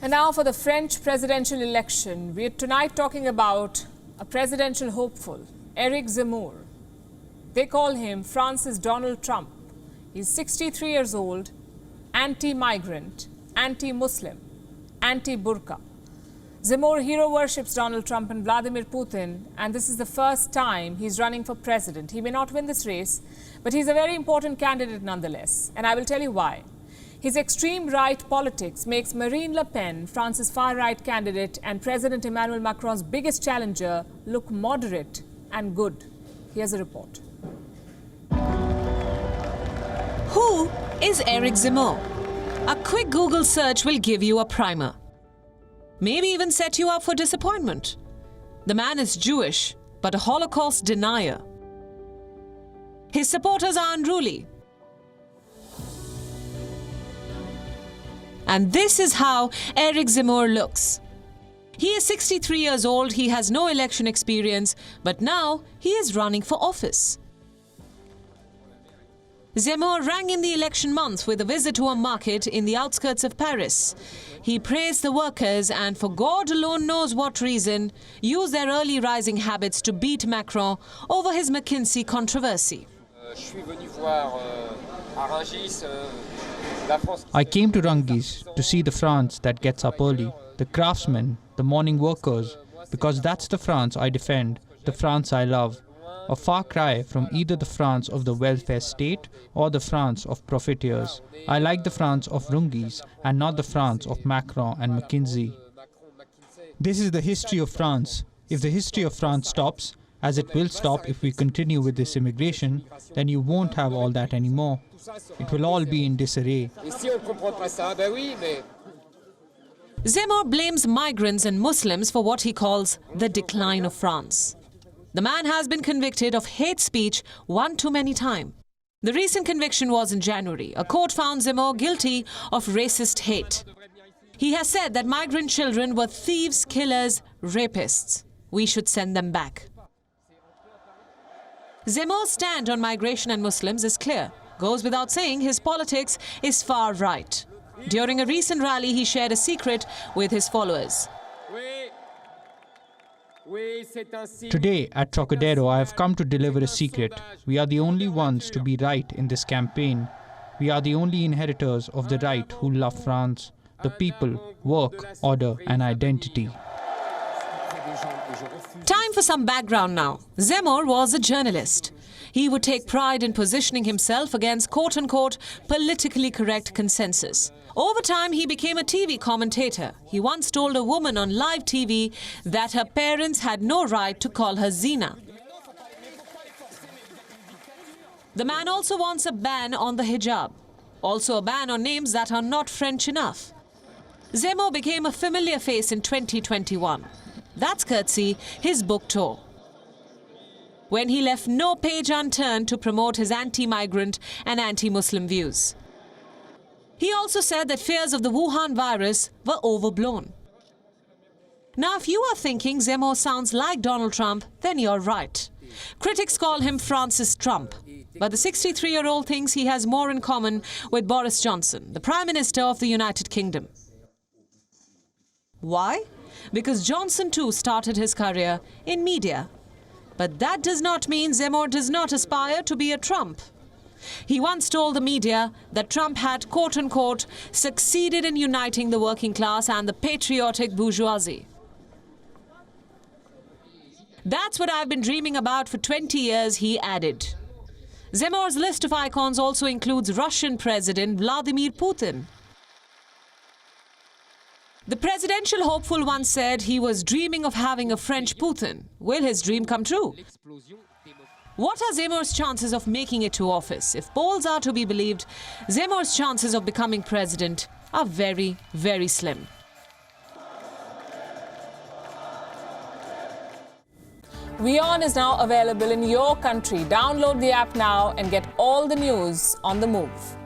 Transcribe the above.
And now for the French presidential election. We are tonight talking about a presidential hopeful, Eric Zemmour. They call him France's Donald Trump. He's 63 years old, anti-migrant, anti-Muslim, anti-burqa. Zemmour hero worships Donald Trump and Vladimir Putin, and this is the first time he's running for president. He may not win this race, but he's a very important candidate nonetheless, and I will tell you why. His extreme right politics makes Marine Le Pen, France's far-right candidate and President Emmanuel Macron's biggest challenger, look moderate and good. Here's a report. Who is Eric Zemmour? A quick Google search will give you a primer. Maybe even set you up for disappointment. The man is Jewish, but a Holocaust denier. His supporters are unruly. And this is how Eric Zemmour looks. He is 63 years old, he has no election experience, but now he is running for office. Zemmour rang in the election month with a visit to a market in the outskirts of Paris. He praised the workers and, for God alone knows what reason, used their early rising habits to beat Macron over his McKinsey controversy. I came to Rungis to see the France that gets up early, the craftsmen, the morning workers, because that's the France I defend, the France I love. A far cry from either the France of the welfare state or the France of profiteers. I like the France of Rungis and not the France of Macron and McKinsey. This is the history of France. If the history of France stops, as it will stop if we continue with this immigration, then you won't have all that anymore. It will all be in disarray. Zemmour blames migrants and Muslims for what he calls the decline of France. The man has been convicted of hate speech one too many times. The recent conviction was in January. A court found Zemmour guilty of racist hate. He has said that migrant children were thieves, killers, rapists. We should send them back. Zemmour's stand on migration and Muslims is clear. Goes without saying, his politics is far right. During a recent rally, he shared a secret with his followers. Today at Trocadero, I have come to deliver a secret. We are the only ones to be right in this campaign. We are the only inheritors of the right who love France, the people, work, order and identity. Time for some background now. Zemmour was a journalist. He would take pride in positioning himself against quote-unquote politically correct consensus. Over time, he became a TV commentator. He once told a woman on live TV that her parents had no right to call her Zina. The man also wants a ban on the hijab. Also a ban on names that are not French enough. Zemmour became a familiar face in 2021. That's courtesy his book tour, when he left no page unturned to promote his anti-migrant and anti-Muslim views. He also said that fears of the Wuhan virus were overblown. Now, if you are thinking Zemmour sounds like Donald Trump, then you're right. Critics call him France's Trump. But the 63-year-old thinks he has more in common with Boris Johnson, the Prime Minister of the United Kingdom. Why? Because Johnson too started his career in media. But that does not mean Zemmour does not aspire to be a Trump. He once told the media that Trump had, quote-unquote, succeeded in uniting the working class and the patriotic bourgeoisie. That's what I've been dreaming about for 20 years, he added. Zemmour's list of icons also includes Russian President Vladimir Putin. The presidential hopeful once said he was dreaming of having a French Putin. Will his dream come true? What are Zemmour's chances of making it to office? If polls are to be believed, Zemmour's chances of becoming president are very, very slim. WION is now available in your country. Download the app now and get all the news on the move.